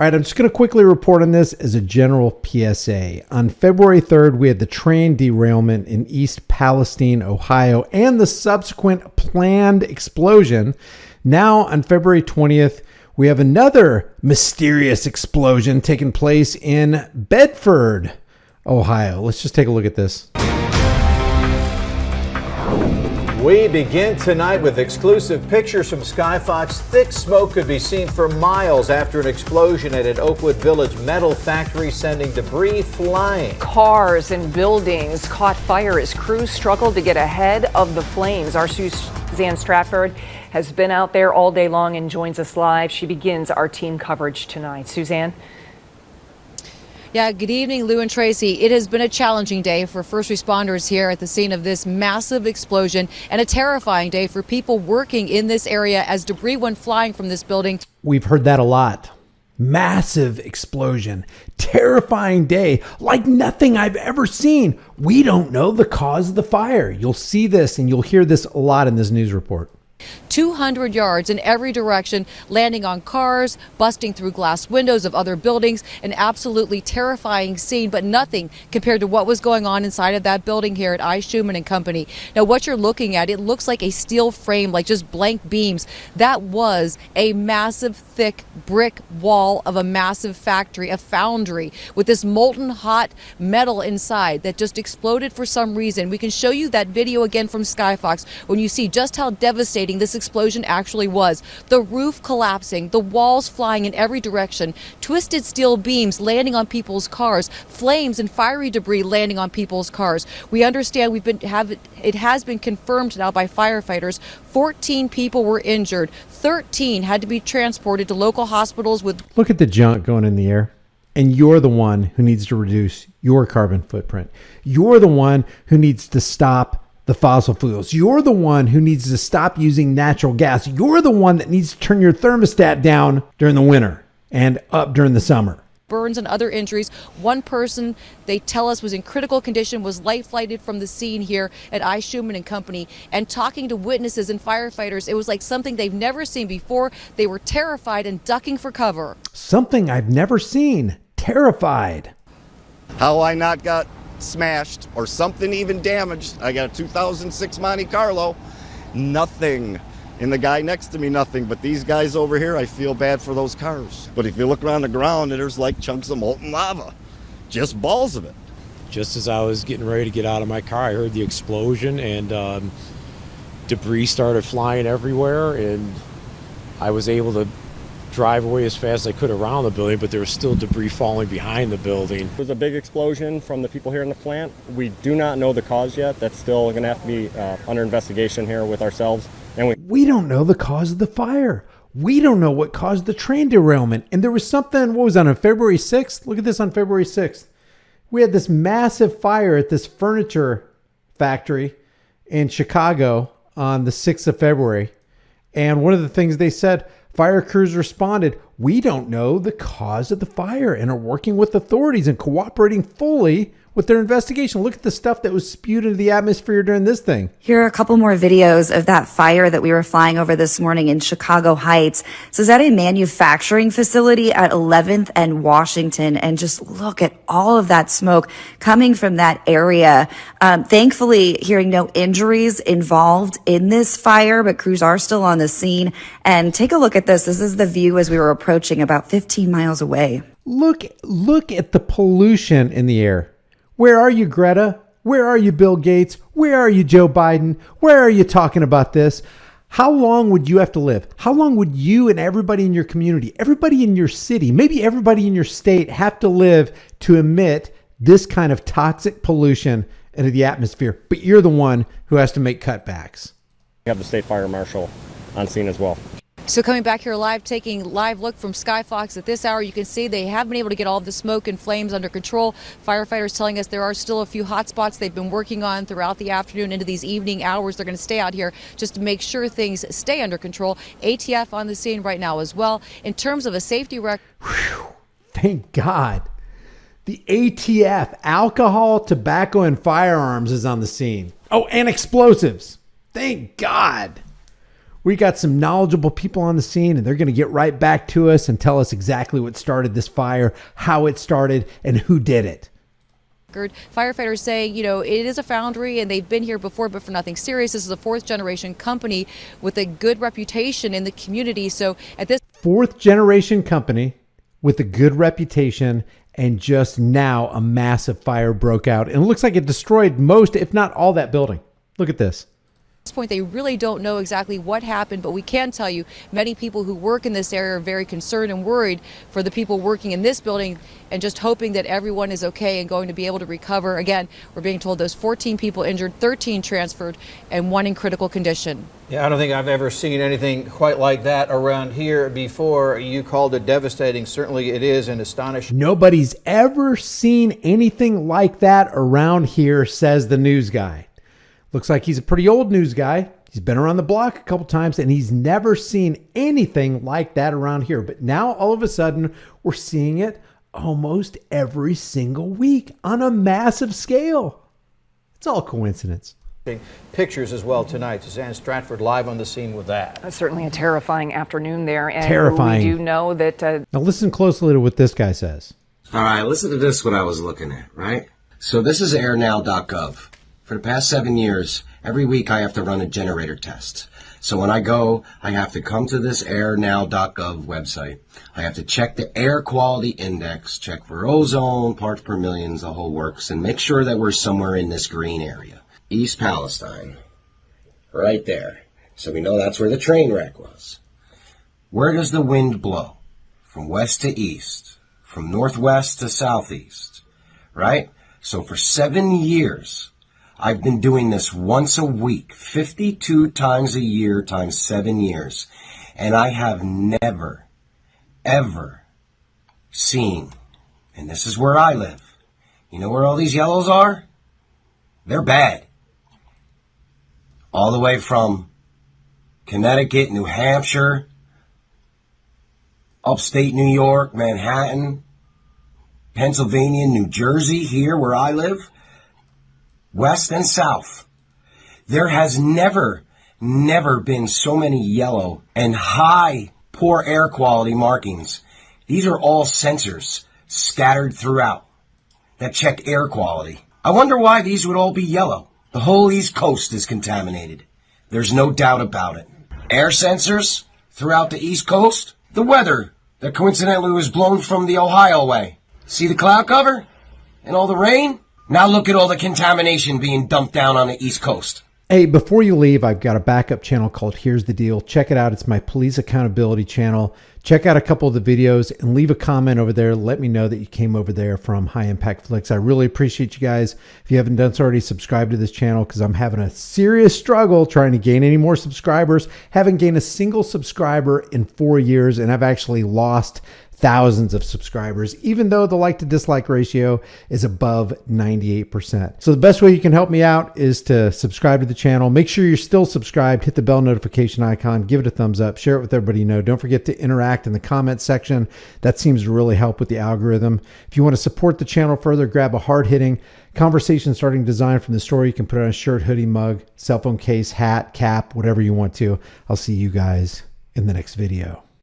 All right, I'm just going to quickly report on this as a general PSA. On February 3rd, we had the train derailment in East Palestine, Ohio, and the subsequent planned explosion. Now, on February 20th, we have another mysterious explosion taking place in Bedford, Ohio. Let's just take a look at this. We begin tonight with exclusive pictures from Skyfox. Thick smoke could be seen for miles after an explosion at an Oakwood Village metal factory, sending debris flying. Cars and buildings caught fire as crews struggled to get ahead of the flames. Our Suzanne Stratford has been out there all day long and joins us live. She begins our team coverage tonight. Suzanne? Yeah, good evening, Lou and Tracy. It has been a challenging day for first responders here at the scene of this massive explosion, and a terrifying day for people working in this area as debris went flying from this building. We've heard that a lot. Massive explosion. Terrifying day. Like nothing I've ever seen. We don't know the cause of the fire. You'll see this and you'll hear this a lot in this news report. 200 yards in every direction, landing on cars, busting through glass windows of other buildings. An absolutely terrifying scene, but nothing compared to what was going on inside of that building here at I. Schumann and Company. Now, what you're looking at, it looks like a steel frame, like just blank beams. That was a massive, thick brick wall of a massive factory, a foundry, with this molten hot metal inside that just exploded for some reason. We can show you that video again from Skyfox when you see just how devastating this explosion actually was. The roof collapsing, the walls flying in every direction, twisted steel beams landing on people's cars, flames and fiery debris landing on people's cars. We understand it has been confirmed now by firefighters. 14 people were injured. 13 had to be transported to local hospitals with... Look at the junk going in the air. And you're the one who needs to reduce your carbon footprint. You're the one who needs to stop the fossil fuels. You're the one who needs to stop using natural gas. You're the one that needs to turn your thermostat down during the winter and up during the summer. Burns and other injuries. One person, they tell us, was in critical condition, was life flighted from the scene here at I. Schumann and Company. And talking to witnesses and firefighters, it was like something they've never seen before. They were terrified and ducking for cover. Something I've never seen. Terrified. How I not got smashed or something even damaged. I got a 2006 Monte Carlo. Nothing. And the guy next to me, nothing. But these guys over here, I feel bad for those cars. But if you look around the ground, there's like chunks of molten lava. Just balls of it. Just as I was getting ready to get out of my car, I heard the explosion and debris started flying everywhere, and I was able to drive away as fast as I could around the building, but there was still debris falling behind the building. There was a big explosion from the people here in the plant. We do not know the cause yet. That's still going to have to be under investigation here with ourselves. And we don't know the cause of the fire. We don't know what caused the train derailment. And there was something, what was that, on February 6th? Look at this on February 6th. We had this massive fire at this furniture factory in Chicago on the 6th of February. And one of the things they said, fire crews responded, we don't know the cause of the fire, and are working with authorities and cooperating fully with their investigation. Look at the stuff that was spewed into the atmosphere during this thing. Here are a couple more videos of that fire that we were flying over this morning in Chicago Heights. So is that a manufacturing facility at 11th and Washington? And just look at all of that smoke coming from that area. Thankfully, hearing no injuries involved in this fire, but crews are still on the scene. And take a look at this. This is the view as we were approaching about 15 miles away. Look at the pollution in the air. Where are you, Greta? Where are you, Bill Gates? Where are you, Joe Biden? Where are you talking about this? How long would you have to live? How long would you and everybody in your community, everybody in your city, maybe everybody in your state have to live to emit this kind of toxic pollution into the atmosphere? But you're the one who has to make cutbacks. we have the state fire marshal on scene as well. So coming back here live, taking live look from Skyfox at this hour, you can see they have been able to get all of the smoke and flames under control. Firefighters telling us there are still a few hot spots they've been working on throughout the afternoon into these evening hours. They're going to stay out here just to make sure things stay under control. ATF on the scene right now as well. In terms of a safety record. Thank God. The ATF, alcohol, tobacco, and firearms is on the scene. Oh, and explosives. Thank God. We got some knowledgeable people on the scene, and they're going to get right back to us and tell us exactly what started this fire, how it started, and who did it. Firefighters saying, it is a foundry and they've been here before, but for nothing serious. This is a fourth generation company with a good reputation in the community. So at this fourth generation company with a good reputation, and just now a massive fire broke out. And it looks like it destroyed most, if not all, that building. Look at this. At this point, they really don't know exactly what happened, but we can tell you many people who work in this area are very concerned and worried for the people working in this building and just hoping that everyone is okay and going to be able to recover. Again, we're being told there's 14 people injured, 13 transferred, and 1 in critical condition. Yeah, I don't think I've ever seen anything quite like that around here before. You called it devastating. Certainly it is, and astonishing. Nobody's ever seen anything like that around here, says the news guy. Looks like he's a pretty old news guy. He's been around the block a couple times, and he's never seen anything like that around here. But now all of a sudden, we're seeing it almost every single week on a massive scale. It's all coincidence. Pictures as well tonight. Suzanne Stratford live on the scene with that. That's certainly a terrifying afternoon there. And terrifying. We do know that... Now listen closely to what this guy says. All right, listen to this, what I was looking at, right? So this is airnow.gov. For the past 7 years, every week I have to run a generator test. So when I go, I have to come to this airnow.gov website. I have to check the air quality index, check for ozone, parts per millions, the whole works, and make sure that we're somewhere in this green area. East Palestine. Right there. So we know that's where the train wreck was. Where does the wind blow? From west to east. From northwest to southeast. Right? So for 7 years... I've been doing this once a week, 52 times a year times 7 years. And I have never, ever seen, and this is where I live. You know where all these yellows are? They're bad. All the way from Connecticut, New Hampshire, upstate New York, Manhattan, Pennsylvania, New Jersey, here where I live. West and south, there has never been so many yellow and high poor air quality markings. These are all sensors scattered throughout that check air quality. I wonder why these would all be yellow. The whole East Coast is contaminated. There's no doubt about it. Air sensors throughout the East Coast. The weather that coincidentally was blown from the Ohio way. See the cloud cover and all the rain? Now look at all the contamination being dumped down on the East Coast. Hey, before you leave, I've got a backup channel called Here's the Deal. Check it out. It's my police accountability channel. Check out a couple of the videos and leave a comment over there. Let me know that you came over there from High Impact Flicks. I really appreciate you guys. If you haven't done so already, subscribe to this channel because I'm having a serious struggle trying to gain any more subscribers. Haven't gained a single subscriber in 4 years, and I've actually lost thousands of subscribers, even though the like to dislike ratio is above 98%. So the best way you can help me out is to subscribe to the channel. Make sure you're still subscribed, hit the bell notification icon, give it a thumbs up, share it with everybody you know. Don't forget to interact in the comments section. That seems to really help with the algorithm. If you want to support the channel further, grab a hard-hitting conversation starting design from the store. You can put it on a shirt, hoodie, mug, cell phone case, hat, cap, whatever you want to. I'll see you guys in the next video.